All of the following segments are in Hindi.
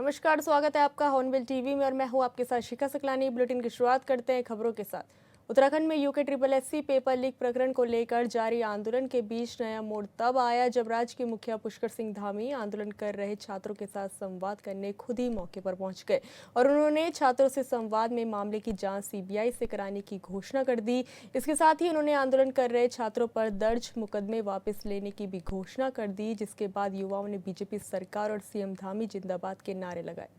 नमस्कार, स्वागत है आपका हॉर्नबिल टीवी में और मैं हूं आपके साथ शिखा सकलानी। बुलेटिन की शुरुआत करते हैं खबरों के साथ। उत्तराखंड में UKSSC पेपर लीक प्रकरण को लेकर जारी आंदोलन के बीच नया मोड़ तब आया जब राज्य के मुखिया पुष्कर सिंह धामी आंदोलन कर रहे छात्रों के साथ संवाद करने खुद ही मौके पर पहुंच गए और उन्होंने छात्रों से संवाद में मामले की जांच CBI से कराने की घोषणा कर दी। इसके साथ ही उन्होंने आंदोलन कर रहे छात्रों पर दर्ज मुकदमे वापस लेने की भी घोषणा कर दी, जिसके बाद युवाओं ने BJP सरकार और CM धामी जिंदाबाद के नारे लगाए।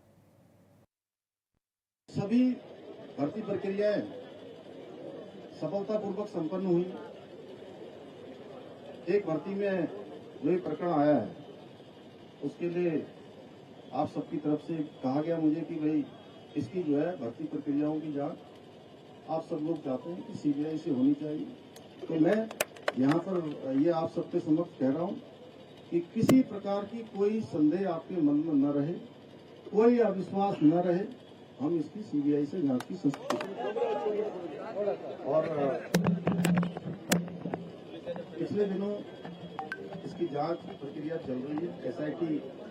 सभी भर्ती प्रक्रियाएं सफलतापूर्वक संपन्न हुई। एक भर्ती में जो ये प्रकरण आया है उसके लिए आप सबकी तरफ से कहा गया मुझे कि भाई इसकी जो है भर्ती प्रक्रियाओं की जांच आप सब लोग चाहते हैं कि CBI से होनी चाहिए। तो मैं यहाँ पर ये आप सबके समक्ष कह रहा हूँ कि किसी प्रकार की कोई संदेह आपके मन में न रहे, कोई अविश्वास न रहे। हम इसकी CBI से जांच की संस्कृति और पिछले दिनों इसकी जांच की प्रक्रिया चल रही है। SIT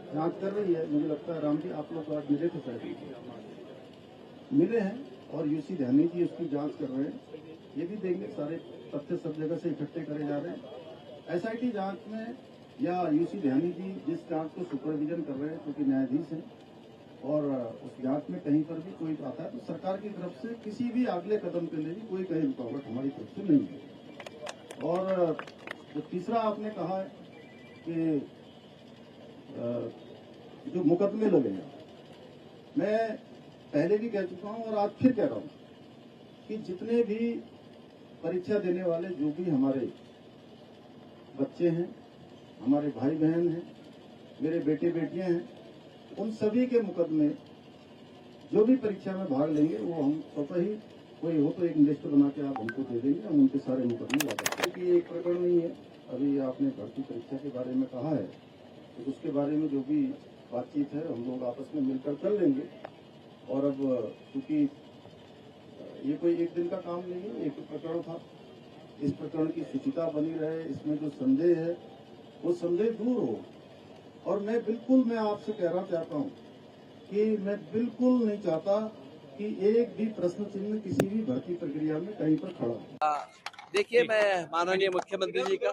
जांच कर रही है। मुझे लगता है राम जी आप लोग आज मिले थे, शायद मिले हैं और UC ध्यानी जी उसकी जांच कर रहे हैं। ये भी देंगे, सारे तथ्य सब जगह से इकट्ठे करे जा रहे हैं। SIT जांच में या UC ध्यानी जी जिस जांच को सुपरविजन कर रहे हैं क्योंकि न्यायाधीश हैं और उस जांच में कहीं पर भी कोई आता है तो सरकार की तरफ से किसी भी अगले कदम के लिए भी कोई कहीं रुकावट हमारी तरफ से नहीं है। और जो तीसरा आपने कहा है कि जो मुकदमे लगे हैं, मैं पहले भी कह चुका हूं और आज फिर कह रहा हूं कि जितने भी परीक्षा देने वाले जो भी हमारे बच्चे हैं, हमारे भाई बहन हैं, मेरे बेटे बेटियां हैं, उन सभी के मुकदमे जो भी परीक्षा में भाग लेंगे वो हम स्वतः ही कोई हो तो एक लिस्ट बना के आप हमको दे देंगे, हम उनके सारे मुकदमे वापस। क्योंकि ये एक प्रकरण नहीं है। अभी आपने भर्ती परीक्षा के बारे में कहा है तो उसके बारे में जो भी बातचीत है हम लोग आपस में मिलकर कर लेंगे। और अब क्योंकि ये कोई एक दिन का काम नहीं है, एक प्रकरण था। इस प्रकरण की शुचिता बनी रहे, इसमें जो संदेह है वो संदेह दूर हो। और मैं आपसे कहना चाहता हूं कि मैं बिल्कुल नहीं चाहता कि एक भी प्रश्न चिन्ह किसी भी भर्ती प्रक्रिया में कहीं पर खड़ा हो। देखिए, मैं माननीय मुख्यमंत्री जी का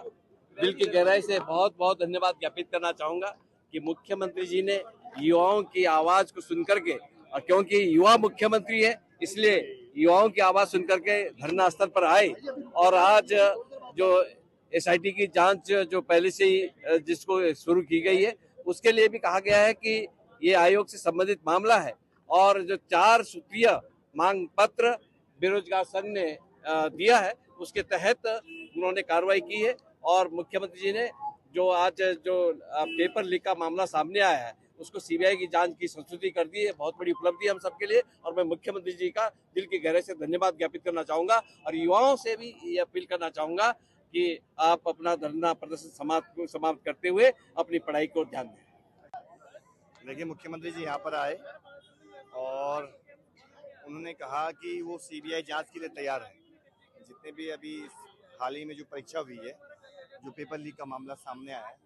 दिल की गहराई से बहुत बहुत धन्यवाद ज्ञापित करना चाहूंगा कि मुख्यमंत्री जी ने युवाओं की आवाज को सुनकर के, और क्योंकि युवा मुख्यमंत्री है इसलिए युवाओं की आवाज सुनकर के धरना स्तर पर आए। और आज जो SIT की जांच जो पहले से ही जिसको शुरू की गई है उसके लिए भी कहा गया है कि ये आयोग से संबंधित मामला है। और जो 4 सूत्रीय मांग पत्र बेरोजगार संघ ने दिया है उसके तहत उन्होंने कार्रवाई की है। और मुख्यमंत्री जी ने जो आज जो पेपर लीक का मामला सामने आया है उसको CBI की जांच की संस्तुति कर दी है। बहुत बड़ी उपलब्धि है हम सबके लिए और मैं मुख्यमंत्री जी का दिल की गहराई से धन्यवाद ज्ञापित करना चाहूंगा और युवाओं से भी ये अपील करना चाहूंगा कि आप अपना धरना प्रदर्शन समाप्त करते हुए अपनी पढ़ाई को ध्यान दें। देखिए, मुख्यमंत्री जी यहाँ पर आए और उन्होंने कहा कि वो CBI जांच के लिए तैयार है। जितने भी अभी हाल ही में जो परीक्षा हुई है, जो पेपर लीक का मामला सामने आया है,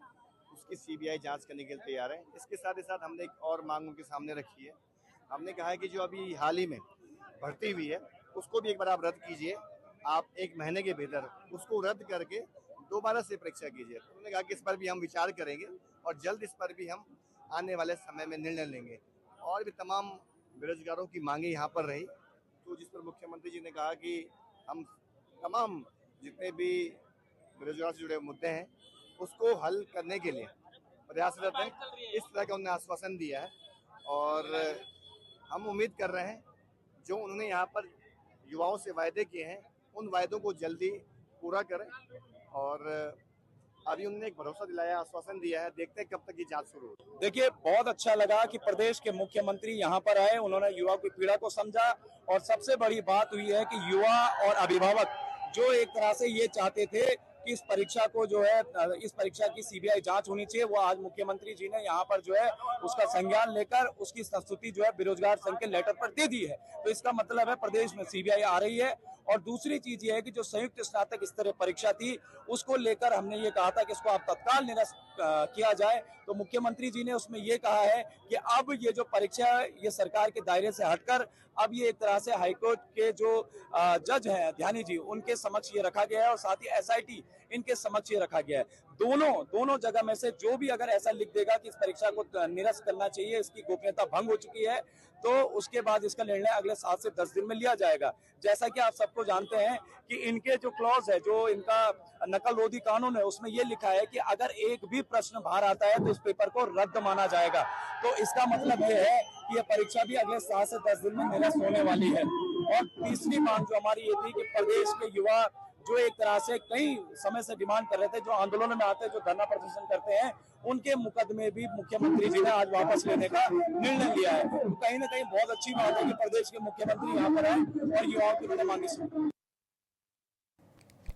उसकी CBI जांच करने के लिए तैयार है। इसके साथ ही साथ हमने एक और मांग उनके सामने रखी है। हमने कहा है कि जो अभी हाल ही में भर्ती हुई है उसको भी एक बार आप रद्द कीजिए। आप 1 महीने के भीतर उसको रद्द करके दोबारा से परीक्षा कीजिए। तो उन्होंने कहा कि इस पर भी हम विचार करेंगे और जल्द इस पर भी हम आने वाले समय में निर्णय लेंगे। और भी तमाम बेरोजगारों की मांगे यहाँ पर रही, तो जिस पर मुख्यमंत्री जी ने कहा कि हम तमाम जितने भी बेरोजगार से जुड़े मुद्दे हैं उसको हल करने के लिए प्रयासरत हैं। इस तरह का उन्होंने आश्वासन दिया है और हम उम्मीद कर रहे हैं जो उन्होंने यहाँ पर युवाओं से वायदे किए हैं उन वायदों को जल्दी पूरा करें। और अभी उन्होंने एक भरोसा दिलाया, आश्वासन दिया है, देखते हैं कब तक ये जांच शुरू होगी। देखिए, बहुत अच्छा लगा कि प्रदेश के मुख्यमंत्री यहाँ पर आए, उन्होंने युवा की पीड़ा को समझा और सबसे बड़ी बात हुई है कि युवा और अभिभावक जो एक तरह से ये चाहते थे कि इस परीक्षा को जो है इस परीक्षा की CBI जांच होनी चाहिए, वो आज मुख्यमंत्री जी ने यहाँ पर जो है उसका संज्ञान लेकर उसकी संस्तुति जो है बेरोजगार संघ के लेटर पर दे दी है। तो इसका मतलब है प्रदेश में CBI आ रही है और दूसरी चीज ये है कि जो संयुक्त स्नातक स्तरीय परीक्षा थी उसको लेकर हमने ये कहा था कि इसको अब तत्काल निरस्त किया जाए। तो मुख्यमंत्री जी ने उसमें ये कहा है कि अब ये जो परीक्षा है ये सरकार के दायरे से हटकर अब ये एक तरह से हाईकोर्ट के जो जज हैं ध्यानी जी उनके समक्ष ये रखा गया है और साथ ही एसआईटी इनके समक्ष ये रखा गया है। दोनों जगह में से जो भी अगर ऐसा लिख देगा कि इस परीक्षा को निरस्त करना चाहिए, इसकी गोपनीयता भंग हो चुकी है, तो उसके बाद इसका निर्णय अगले 7 से 10 दिन में लिया जाएगा। जैसा कि आप सबको जानते हैं कि इनके जो क्लॉज है, जो इनका नकल रोधी कानून है, उसमें ये लिखा है कि अगर एक भी प्रश्न बाहर आता है तो इस पेपर को रद्द माना जाएगा। तो इसका मतलब ये है कि ये परीक्षा भी अगले 7 से 10 दिन में निरस्त होने वाली है। और तीसरी मांग जो हमारी ये थी कि प्रदेश के युवा जो एक तरह से कई समय से डिमांड कर रहे थे, जो आंदोलन में आते हैं, जो धरना प्रदर्शन करते हैं, उनके मुकदमे भी मुख्यमंत्री जी ने आज वापस लेने का निर्णय लिया है। तो कहीं ना कहीं बहुत अच्छी बात है कि प्रदेश के मुख्यमंत्री यहाँ पर आए और युवाओं की बड़ी मांगे सुने।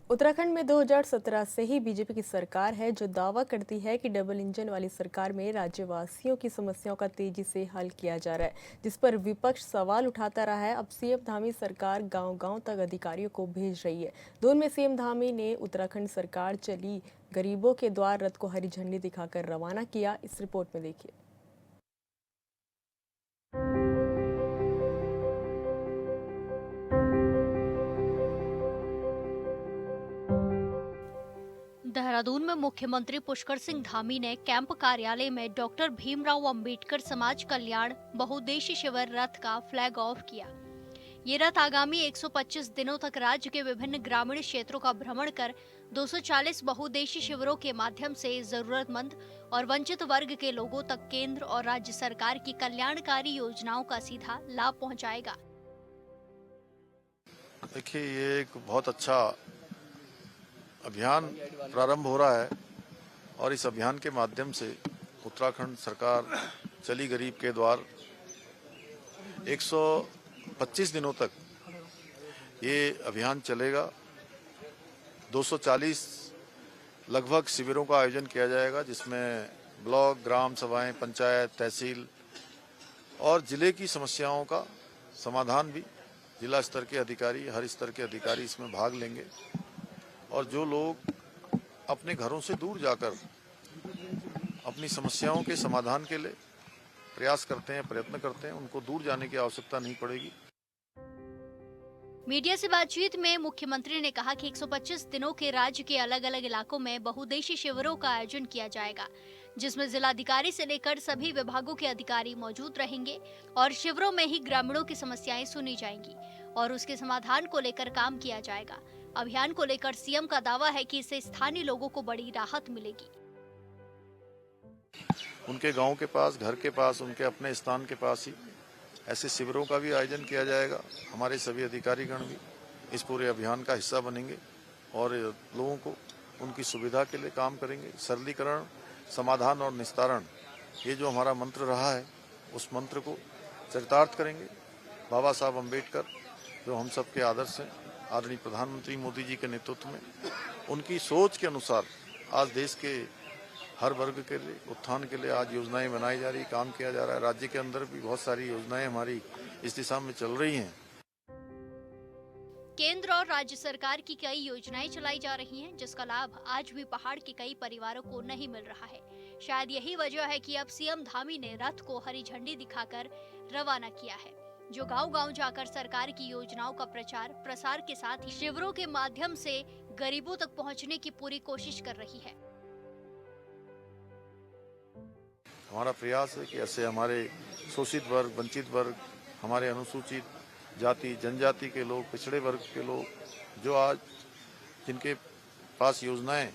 उत्तराखंड में 2017 से ही बीजेपी की सरकार है, जो दावा करती है कि डबल इंजन वाली सरकार में राज्यवासियों की समस्याओं का तेजी से हल किया जा रहा है, जिस पर विपक्ष सवाल उठाता रहा है। अब सीएम धामी सरकार गांव-गांव तक अधिकारियों को भेज रही है। दून में सीएम धामी ने उत्तराखंड सरकार चली गरीबों के द्वार रथ को हरी झंडी दिखाकर रवाना किया। इस रिपोर्ट में देखिए। देहरादून में मुख्यमंत्री पुष्कर सिंह धामी ने कैंप कार्यालय में डॉक्टर भीमराव अंबेडकर समाज कल्याण बहुउद्देशीय शिविर रथ का फ्लैग ऑफ किया। ये रथ आगामी 125 दिनों तक राज्य के विभिन्न ग्रामीण क्षेत्रों का भ्रमण कर 240 बहुउद्देशीय शिविरों के माध्यम से जरूरतमंद और वंचित वर्ग के लोगों तक केंद्र और राज्य सरकार की कल्याणकारी योजनाओं का सीधा लाभ पहुंचाएगा। देखिए, ये एक बहुत अच्छा अभियान प्रारंभ हो रहा है और इस अभियान के माध्यम से उत्तराखंड सरकार चली गरीब के द्वार 125 दिनों तक ये अभियान चलेगा। 240 लगभग शिविरों का आयोजन किया जाएगा, जिसमें ब्लॉक, ग्राम सभाएं, पंचायत, तहसील और जिले की समस्याओं का समाधान भी जिला स्तर के अधिकारी, हर स्तर के अधिकारी इसमें भाग लेंगे। और जो लोग अपने घरों से दूर जाकर अपनी समस्याओं के समाधान के लिए प्रयास करते हैं, प्रयत्न करते हैं, उनको दूर जाने की आवश्यकता नहीं पड़ेगी। मीडिया से बातचीत में मुख्यमंत्री ने कहा कि 125 दिनों के राज्य के अलग अलग इलाकों में बहुउद्देशीय शिविरों का आयोजन किया जाएगा, जिसमें जिलाधिकारी से लेकर सभी विभागों के अधिकारी मौजूद रहेंगे और शिविरों में ही ग्रामीणों की समस्याएं सुनी जाएंगी और उसके समाधान को लेकर काम किया जाएगा। अभियान को लेकर सीएम का दावा है कि इससे स्थानीय लोगों को बड़ी राहत मिलेगी। उनके गांव के पास, घर के पास, उनके अपने स्थान के पास ही ऐसे शिविरों का भी आयोजन किया जाएगा। हमारे सभी अधिकारीगण भी इस पूरे अभियान का हिस्सा बनेंगे और लोगों को उनकी सुविधा के लिए काम करेंगे। सरलीकरण, समाधान और निस्तारण, ये जो हमारा मंत्र रहा है, उस मंत्र को चरितार्थ करेंगे। बाबा साहब अम्बेडकर जो हम सबके आदर्श हैं, आदरणीय प्रधानमंत्री मोदी जी के नेतृत्व में उनकी सोच के अनुसार आज देश के हर वर्ग के लिए उत्थान के लिए आज योजनाएं बनाई जा रही, काम किया जा रहा है। राज्य के अंदर भी बहुत सारी योजनाएं हमारी इस दिशा में चल रही हैं। केंद्र और राज्य सरकार की कई योजनाएं चलाई जा रही हैं, जिसका लाभ आज भी पहाड़ के कई परिवारों को नहीं मिल रहा है। शायद यही वजह है कि अब सीएम धामी ने रथ को हरी झंडी दिखाकर रवाना किया है, जो गांव-गांव जाकर सरकार की योजनाओं का प्रचार प्रसार के साथ ही शिविरों के माध्यम से गरीबों तक पहुंचने की पूरी कोशिश कर रही है। हमारा प्रयास है कि ऐसे हमारे शोषित वर्ग, वंचित वर्ग, हमारे अनुसूचित जाति, जनजाति के लोग, पिछड़े वर्ग के लोग, जो आज जिनके पास योजनाएं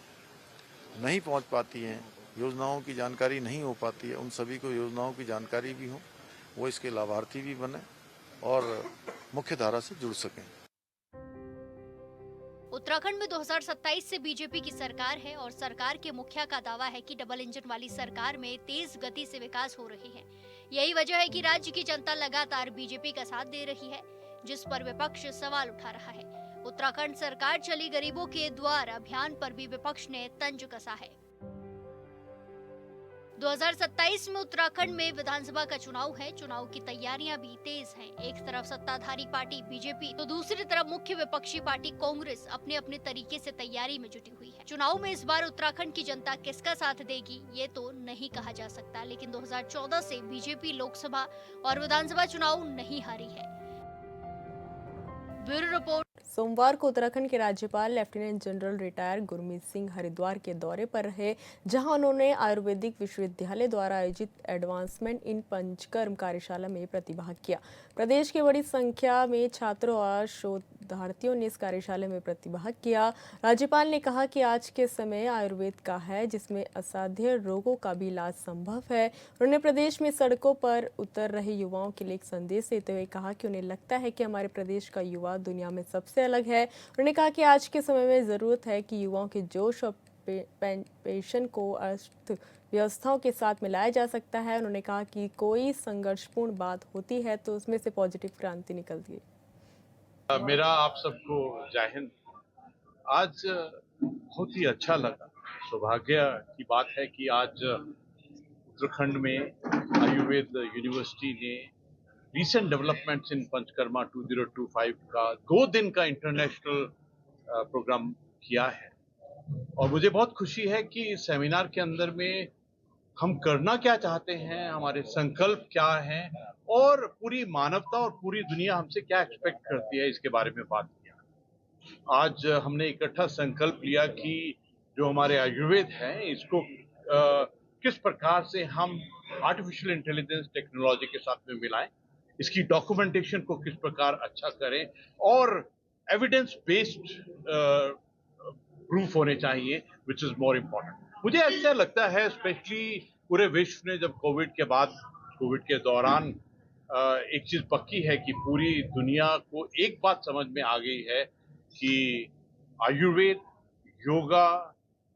नहीं पहुंच पाती हैं, योजनाओं की जानकारी नहीं हो पाती है, उन सभी को योजनाओं की जानकारी भी हो, वो इसके लाभार्थी भी बने और मुख्य धारा से जुड़ सकें। उत्तराखंड में 2027 से बीजेपी की सरकार है और सरकार के मुखिया का दावा है कि डबल इंजन वाली सरकार में तेज गति से विकास हो रही है। यही वजह है कि राज्य की जनता लगातार बीजेपी का साथ दे रही है, जिस पर विपक्ष सवाल उठा रहा है। उत्तराखंड सरकार चली गरीबों के द्वार अभियान पर भी विपक्ष ने तंज कसा है। 2027 में उत्तराखंड में विधानसभा का चुनाव है। चुनाव की तैयारियां भी तेज हैं। एक तरफ सत्ताधारी पार्टी बीजेपी तो दूसरी तरफ मुख्य विपक्षी पार्टी कांग्रेस अपने अपने तरीके से तैयारी में जुटी हुई है। चुनाव में इस बार उत्तराखंड की जनता किसका साथ देगी ये तो नहीं कहा जा सकता, लेकिन 2014 से बीजेपी लोकसभा और विधानसभा चुनाव नहीं हारी है। Bureau report. सोमवार को उत्तराखंड के राज्यपाल lieutenant general retire Gurmeet Singh Haridwar के दौरे पर रहे, जहां उन्होंने आयुर्वेदिक विश्वविद्यालय द्वारा आयोजित एडवांसमेंट इन पंचकर्म कार्यशाला में प्रतिभाग किया। प्रदेश की बड़ी संख्या में छात्रों और शोधार्थियों ने इस कार्यशाला में प्रतिभाग किया। राज्यपाल ने कहा कि आज के समय आयुर्वेद का है, जिसमें असाध्य रोगों का भी इलाज संभव है। उन्होंने प्रदेश में सड़कों पर उतर रहे युवाओं के लिए एक संदेश देते हुए कहा कि उन्हें लगता है कि हमारे प्रदेश का युवा दुनिया में सबसे अलग है। उन्होंने कहा कि आज के समय में जरूरत है कि युवाओं के जोश और पैशन को अर्थव्यवस्थाओं के साथ मिलाया जा सकता है। उन्होंने कहा कि कोई संघर्षपूर्ण बात होती है तो उसमें से पॉजिटिव क्रांति निकलती है। मेरा आप सबको जय हिंद। आज बहुत ही अच्छा लगा, सौभाग्य की बात है कि आज उत्तराखंड में आयुर्वेद यूनिवर्सिटी ने रिसेंट डेवलपमेंट्स इन पंचकर्मा 2025 का 2 दिन का इंटरनेशनल प्रोग्राम किया है। और मुझे बहुत खुशी है कि इस सेमिनार के अंदर में हम करना क्या चाहते हैं, हमारे संकल्प क्या हैं और पूरी मानवता और पूरी दुनिया हमसे क्या एक्सपेक्ट करती है, इसके बारे में बात किया। आज हमने इकट्ठा संकल्प लिया कि जो हमारे आयुर्वेद है इसको किस प्रकार से हम आर्टिफिशियल इंटेलिजेंस टेक्नोलॉजी के साथ में मिलाएं, इसकी डॉक्यूमेंटेशन को किस प्रकार अच्छा करें और एविडेंस बेस्ड प्रूफ होने चाहिए, विच इज मोर इम्पोर्टेंट। मुझे ऐसा लगता है स्पेशली पूरे विश्व ने जब कोविड के दौरान एक चीज पक्की है कि पूरी दुनिया को एक बात समझ में आ गई है कि आयुर्वेद, योगा,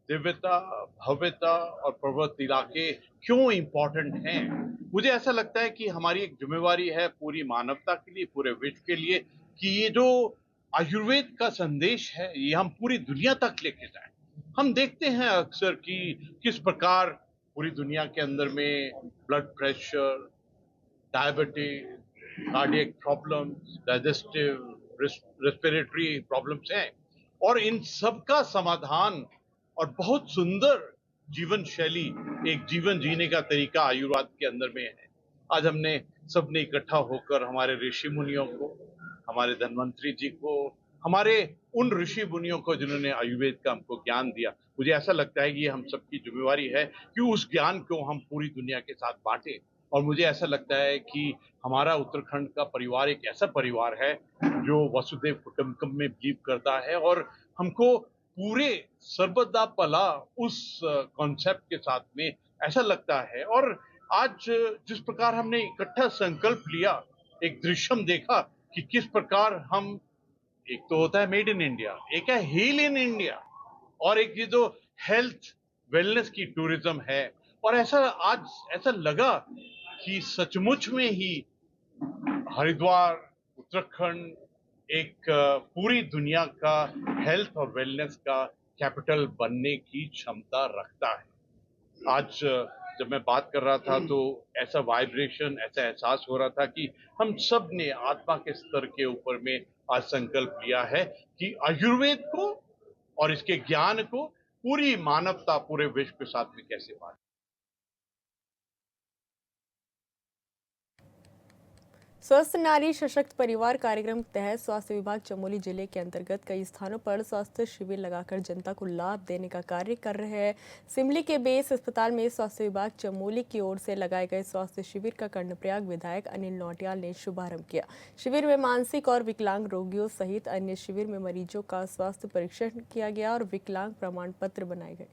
दिव्यता, भव्यता और पर्वत इलाके क्यों इम्पोर्टेंट हैं। मुझे ऐसा लगता है कि हमारी एक जिम्मेवारी है पूरी मानवता के लिए, पूरे विश्व के लिए, कि ये जो आयुर्वेद का संदेश है ये हम पूरी दुनिया तक लेके जाएं। हम देखते हैं अक्सर कि किस प्रकार पूरी दुनिया के अंदर में blood pressure, diabetes, cardiac problems, digestive, respiratory problems हैं और इन सब का समाधान और बहुत सुंदर जीवन शैली, एक जीवन जीने का तरीका आयुर्वेद के अंदर में है। आज हमने सबने इकट्ठा होकर हमारे ऋषि मुनियों को, हमारे धन्वंतरी जी को, हमारे उन ऋषि मुनियों को जिन्होंने आयुर्वेद का हमको ज्ञान दिया, मुझे ऐसा लगता है कि ये हम सबकी जिम्मेवारी है कि उस ज्ञान को हम पूरी दुनिया के साथ बांटें। और मुझे ऐसा लगता है कि हमारा उत्तराखंड का परिवार एक ऐसा परिवार है जो वसुधैव कुटुंबकम में बिलीव करता है और हमको पूरे सर्वदा पला उस कॉन्सेप्ट के साथ में ऐसा लगता है। और आज जिस प्रकार हमने इकट्ठा संकल्प लिया, एक दृश्यम देखा कि किस प्रकार हम, एक तो होता है मेड इन इंडिया, एक है हील इन इंडिया और एक ये जो हेल्थ वेलनेस की टूरिज्म है। और आज ऐसा लगा कि सचमुच में ही हरिद्वार, उत्तराखंड एक पूरी दुनिया का हेल्थ और वेलनेस का कैपिटल बनने की क्षमता रखता है। आज जब मैं बात कर रहा था तो ऐसा वाइब्रेशन, ऐसा एहसास हो रहा था कि हम सब ने आत्मा के स्तर के ऊपर में आज संकल्प लिया है कि आयुर्वेद को और इसके ज्ञान को पूरी मानवता, पूरे विश्व के साथ में कैसे बांटे। स्वस्थ नारी सशक्त परिवार कार्यक्रम के तहत स्वास्थ्य विभाग चमोली जिले के अंतर्गत कई स्थानों पर स्वास्थ्य शिविर लगाकर जनता को लाभ देने का कार्य कर रहे हैं। सिमली के बेस अस्पताल में स्वास्थ्य विभाग चमोली की ओर से लगाए गए स्वास्थ्य शिविर का कर्णप्रयाग विधायक अनिल नौटियाल ने शुभारंभ किया। शिविर में मानसिक और विकलांग रोगियों सहित अन्य शिविर में मरीजों का स्वास्थ्य परीक्षण किया गया और विकलांग प्रमाण पत्र बनाए गए।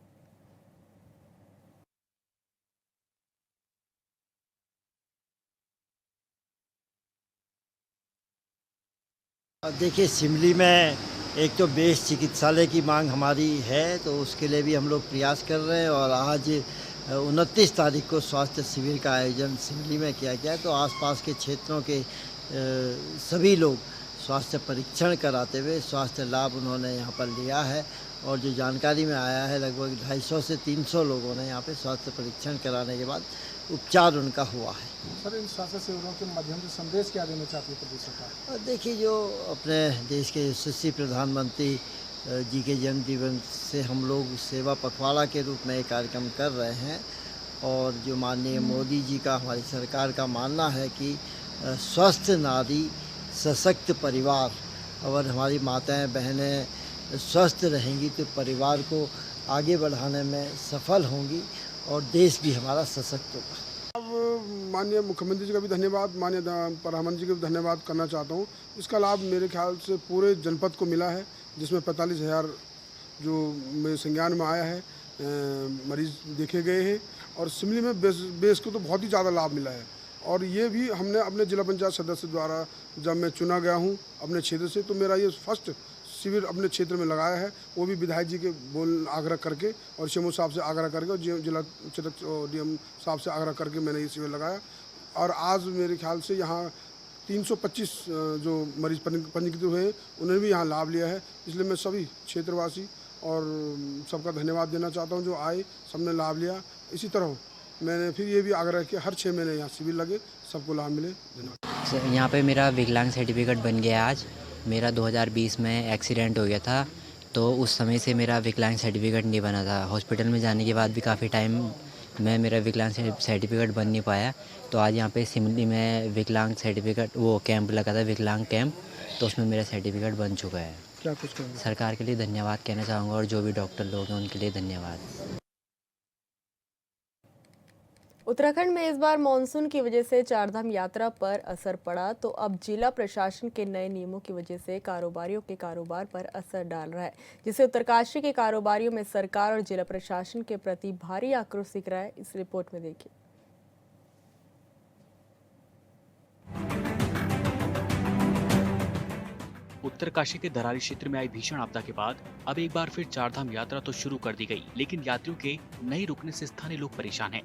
देखिए, सिमली में एक तो बेस चिकित्सालय की मांग हमारी है, तो उसके लिए भी हम लोग प्रयास कर रहे हैं और आज 29 तारीख को स्वास्थ्य शिविर का आयोजन सिमली में किया गया। तो आसपास के क्षेत्रों के सभी लोग स्वास्थ्य परीक्षण कराते हुए स्वास्थ्य लाभ उन्होंने यहाँ पर लिया है। और जो जानकारी में आया है लगभग 250 से 300 लोगों ने यहाँ पे स्वास्थ्य परीक्षण कराने के बाद उपचार उनका हुआ है। सर, इन स्वास्थ्य सेवकों के माध्यम से संदेश क्या देना चाहती है प्रदेश सरकार? और देखिए, जो अपने देश के यशस्वी प्रधानमंत्री जी के जन्मदिन से हम लोग सेवा पखवाड़ा के रूप में एक कार्यक्रम कर रहे हैं और जो माननीय मोदी जी का, हमारी सरकार का मानना है कि स्वस्थ नारी सशक्त परिवार, और हमारी माताएं बहनें स्वस्थ रहेंगी तो परिवार को आगे बढ़ाने में सफल होंगी और देश भी हमारा सशक्त होगा। अब माननीय मुख्यमंत्री जी का भी धन्यवाद, माननीय प्रधानमंत्री जी का भी धन्यवाद करना चाहता हूँ। इसका लाभ मेरे ख्याल से पूरे जनपद को मिला है, जिसमें 45,000 जो मेरे संज्ञान में आया है मरीज देखे गए हैं और सिमली में बेस को तो बहुत ही ज़्यादा लाभ मिला है। और ये भी हमने अपने जिला पंचायत सदस्य द्वारा जब मैं चुना गया हूँ अपने क्षेत्र से, तो मेरा ये फर्स्ट शिविर अपने क्षेत्र में लगाया है, वो भी विधायक जी के आग्रह करके और सीएमओ साहब से आग्रह करके और जिला डीएम साहब से आग्रह करके मैंने ये शिविर लगाया। और आज मेरे ख्याल से यहाँ 325 जो मरीज पंजीकृत हुए उन्होंने भी यहाँ लाभ लिया है। इसलिए मैं सभी क्षेत्रवासी और सबका धन्यवाद देना चाहता हूँ जो आए, सबने लाभ लिया। इसी तरह मैंने फिर ये भी आग्रह किया हर 6 महीने यहाँ शिविर लगे, सबको लाभ मिले। धन्यवाद। यहाँ पे मेरा विकलांग सर्टिफिकेट बन गया आज। मेरा 2020 में एक्सीडेंट हो गया था, तो उस समय से मेरा विकलांग सर्टिफिकेट नहीं बना था। हॉस्पिटल में जाने के बाद भी काफ़ी टाइम में मेरा विकलांग सर्टिफिकेट बन नहीं पाया, तो आज यहाँ पे सिमली में विकलांग सर्टिफिकेट वो कैंप लगा था, विकलांग कैंप, तो उसमें मेरा सर्टिफिकेट बन चुका है। क्या कुछ कहेंगे? सरकार के लिए धन्यवाद कहना चाहूँगा और जो भी डॉक्टर लोग हैं उनके लिए धन्यवाद। उत्तराखंड में इस बार मानसून की वजह से चारधाम यात्रा पर असर पड़ा, तो अब जिला प्रशासन के नए नियमों की वजह से कारोबारियों के कारोबार पर असर डाल रहा है, जिससे उत्तरकाशी के कारोबारियों में सरकार और जिला प्रशासन के प्रति भारी आक्रोश दिख रहा है। इस रिपोर्ट में देखिए। उत्तरकाशी के दरारी क्षेत्र में आई भीषण आपदा के बाद अब एक बार फिर चारधाम यात्रा तो शुरू कर दी गई, लेकिन यात्रियों के नहीं रुकने से स्थानीय लोग परेशान हैं।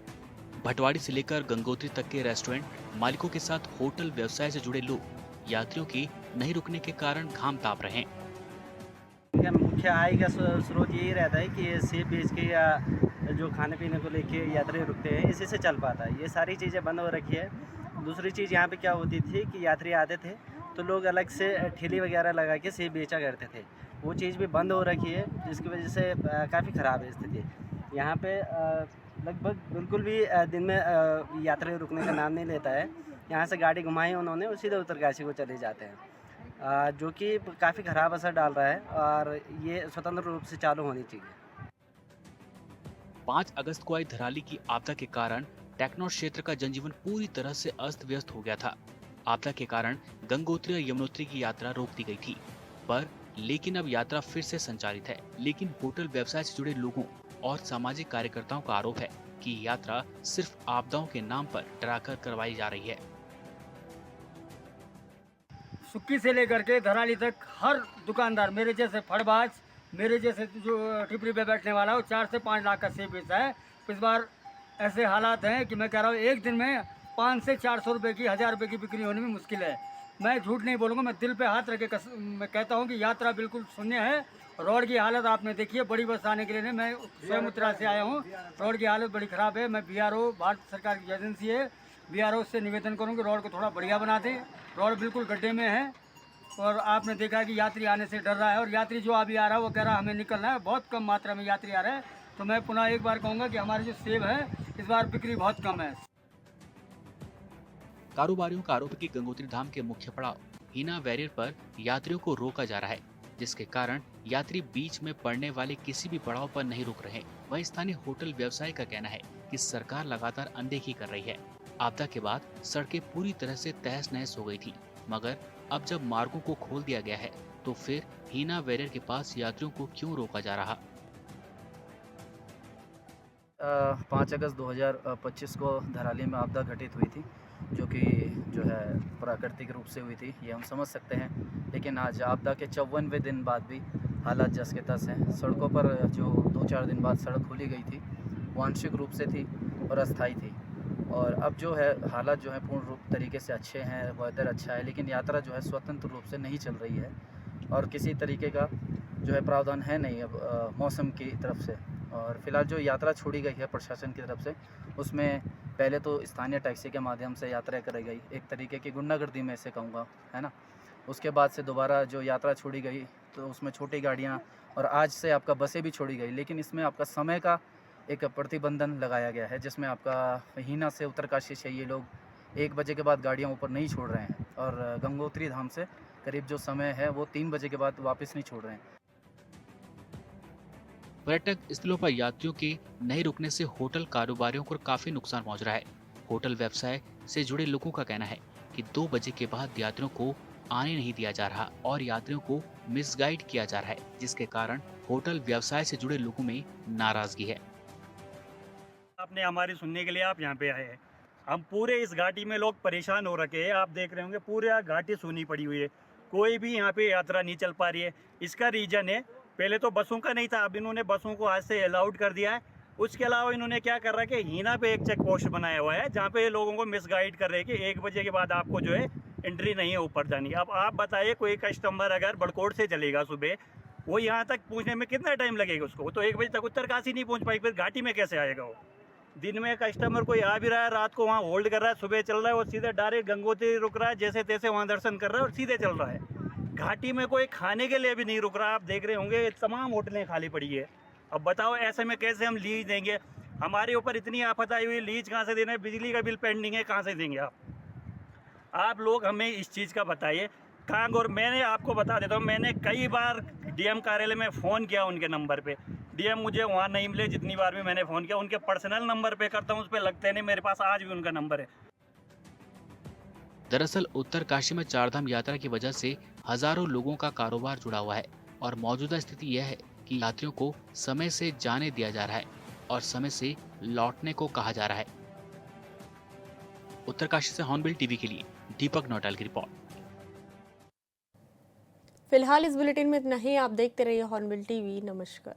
भटवाड़ी से लेकर गंगोत्री तक के रेस्टोरेंट मालिकों के साथ होटल व्यवसाय से जुड़े लोग यात्रियों के नहीं रुकने के कारण घाम ताप रहे हैं। मुख्य आय का स्रोत यही रहता है कि सेब बेच के या जो खाने पीने को लेके यात्री रुकते हैं, इसी से चल पाता है। ये सारी चीज़ें बंद हो रखी है। दूसरी चीज़ यहाँ पे क्या होती थी कि यात्री आते थे तो लोग अलग से ठेली वगैरह लगा के सेब बेचा करते थे, वो चीज़ भी बंद हो रखी है, जिसकी वजह से काफ़ी ख़राब है स्थिति। यहाँ पे लगभग बिल्कुल भी दिन में यात्री रुकने का नाम नहीं लेता है। यहाँ से गाड़ी घुमाई उन्होंने और सीधे उत्तरकाशी को चले जाते हैं, जो कि काफ़ी ख़राब असर डाल रहा है और ये स्वतंत्र रूप से चालू होनी चाहिए। 5 अगस्त को आई धराली की आपदा के कारण टेक्नौर क्षेत्र का जनजीवन पूरी तरह से अस्त व्यस्त हो गया था। आपदा के कारण गंगोत्री और यमुनोत्री की यात्रा रोक दी गई थी, लेकिन अब यात्रा फिर से संचालित है। लेकिन होटल व्यवसाय से जुड़े लोगों और सामाजिक कार्यकर्ताओं का आरोप है कि यात्रा सिर्फ आपदाओं के नाम पर डराकर करवाई जा रही है। सुक्की से लेकर के धराली तक हर दुकानदार, मेरे जैसे फड़बाज, मेरे जैसे जो टिपरी पे बैठने वाला हो, 4 से 5 लाख का सेब बेचा है। इस बार ऐसे हालात हैं कि मैं कह रहा हूँ एक दिन में 500 से 400 रुपये की, 1000 रुपये की बिक्री होने में मुश्किल है। मैं झूठ नहीं बोलूँगा, मैं दिल पे हाथ रख के मैं कहता हूँ कि यात्रा बिल्कुल शून्य है। रोड की हालत आपने देखी है, बड़ी बस आने के लिए मैं स्वयं उत्तरा से आया हूँ, रोड की हालत बड़ी ख़राब है। मैं BRO, भारत सरकार की एजेंसी है, BRO से निवेदन करूँगी रोड को थोड़ा बढ़िया बना दें। रोड बिल्कुल गड्ढे में है और आपने देखा कि यात्री आने से डर रहा है, और यात्री जो अभी आ रहा है वो कह रहा है हमें निकलना है। बहुत कम मात्रा में यात्री आ रहे हैं। तो मैं पुनः एक बार कहूँगा कि हमारे जो सेब है इस बार बिक्री बहुत कम है। कारोबारियों का आरोप है कि गंगोत्री धाम के मुख्य पड़ाव हीना बैरियर पर यात्रियों को रोका जा रहा है, जिसके कारण यात्री बीच में पड़ने वाले किसी भी पड़ाव पर नहीं रुक रहे। वहीं स्थानीय होटल व्यवसाय का कहना है कि सरकार लगातार अनदेखी कर रही है। आपदा के बाद सड़कें पूरी तरह से तहस नहस हो गई थी, मगर अब जब मार्गों को खोल दिया गया है तो फिर हीना बैरियर के पास यात्रियों को क्यों रोका जा रहा? 5 अगस्त 2025 को धराली में आपदा घटित हुई थी, जो है प्राकृतिक रूप से हुई थी, ये हम समझ सकते हैं। लेकिन आज आपदा के 54वें दिन बाद भी हालात जस के तस हैं। सड़कों पर जो 2-4 दिन बाद सड़क खोली गई थी वो आंशिक रूप से थी और अस्थायी थी। और अब जो है हालात जो है पूर्ण रूप तरीके से अच्छे हैं, वेदर अच्छा है, लेकिन यात्रा जो है स्वतंत्र रूप से नहीं चल रही है और किसी तरीके का जो है प्रावधान है नहीं अब मौसम की तरफ से। और फिलहाल जो यात्रा छोड़ी गई है प्रशासन की तरफ से, उसमें पहले तो स्थानीय टैक्सी के माध्यम से यात्रा कराई गई, एक तरीके की गुंडागर्दी में ऐसे कहूँगा, है ना। उसके बाद से दोबारा जो यात्रा छोड़ी गई तो उसमें छोटी गाड़ियाँ और आज से आपका बसें भी छोड़ी गई, लेकिन इसमें आपका समय का एक प्रतिबंधन लगाया गया है, जिसमें आपका हीना से उत्तरकाशी से ये लोग 1 बजे के बाद गाड़ियाँ ऊपर नहीं छोड़ रहे हैं और गंगोत्री धाम से करीब जो समय है वो 3 बजे के बाद वापस नहीं छोड़ रहे हैं। पर्यटक स्थलों पर यात्रियों के नहीं रुकने से होटल कारोबारियों को काफी नुकसान पहुंच रहा है। होटल व्यवसाय से जुड़े लोगों का कहना है कि 2 बजे के बाद यात्रियों को आने नहीं दिया जा रहा और यात्रियों को मिसगाइड किया जा रहा है, जिसके कारण होटल व्यवसाय से जुड़े लोगों में नाराजगी है। आपने हमारी सुनने के लिए आप यहाँ पे आए हैं। हम पूरे इस घाटी में लोग परेशान हो रखे हैं। आप देख रहे होंगे पूरे घाटी सूनी पड़ी हुई है, कोई भी यहाँ पे यात्रा नहीं चल पा रही है। इसका रीज़न है, पहले तो बसों का नहीं था, अब इन्होंने बसों को आज से अलाउड कर दिया है। उसके अलावा इन्होंने क्या कर रहा है कि हीना पे एक चेक पोस्ट बनाया हुआ है जहाँ पे लोगों को मिसगाइड कर रहे हैं कि 1 बजे के बाद आपको जो है एंट्री नहीं है ऊपर जानी। अब आप बताइए कोई कस्टमर अगर बड़कोट से चलेगा सुबह, वो यहाँ तक पहुँचने में कितना टाइम लगेगा उसको? तो 1 बजे तक उत्तरकाशी नहीं पहुँच पाएगी, फिर घाटी में कैसे आएगा वो? दिन में कस्टमर कोई आ भी रहा है, रात को वहाँ होल्ड कर रहा है, सुबह चल रहा है, वो सीधे डायरेक्ट गंगोत्री रुक रहा है, जैसे तैसे वहाँ दर्शन कर रहा है और सीधे चल रहा है। घाटी में कोई खाने के लिए भी नहीं रुक रहा। आप देख रहे होंगे तमाम होटलें खाली पड़ी है। अब बताओ ऐसे में कैसे हम लीज देंगे? हमारे ऊपर इतनी आफत आई हुई, लीज कहाँ से देना है? बिजली का बिल पेंडिंग है, कहाँ से देंगे आप लोग हमें इस चीज़ का बताइए कहाँ। और मैंने आपको बता देता हूँ, मैंने कई बार डीएम कार्यालय में फ़ोन किया उनके नंबर पे, डीएम मुझे वहाँ नहीं मिले। जितनी बार भी मैंने फ़ोन किया उनके पर्सनल नंबर पे करता हूँ, उस पर लगते नहीं, मेरे पास आज भी उनका नंबर है। दरअसल उत्तरकाशी में चारधाम यात्रा की वजह से हजारों लोगों का कारोबार जुड़ा हुआ है और मौजूदा स्थिति यह है कि यात्रियों को समय से जाने दिया जा रहा है और समय से लौटने को कहा जा रहा है। उत्तरकाशी से हॉर्नबिल टीवी के लिए दीपक नौटाल की रिपोर्ट। फिलहाल इस बुलेटिन में इतना ही। आप देखते रहिए हॉर्नबिल टीवी। नमस्कार।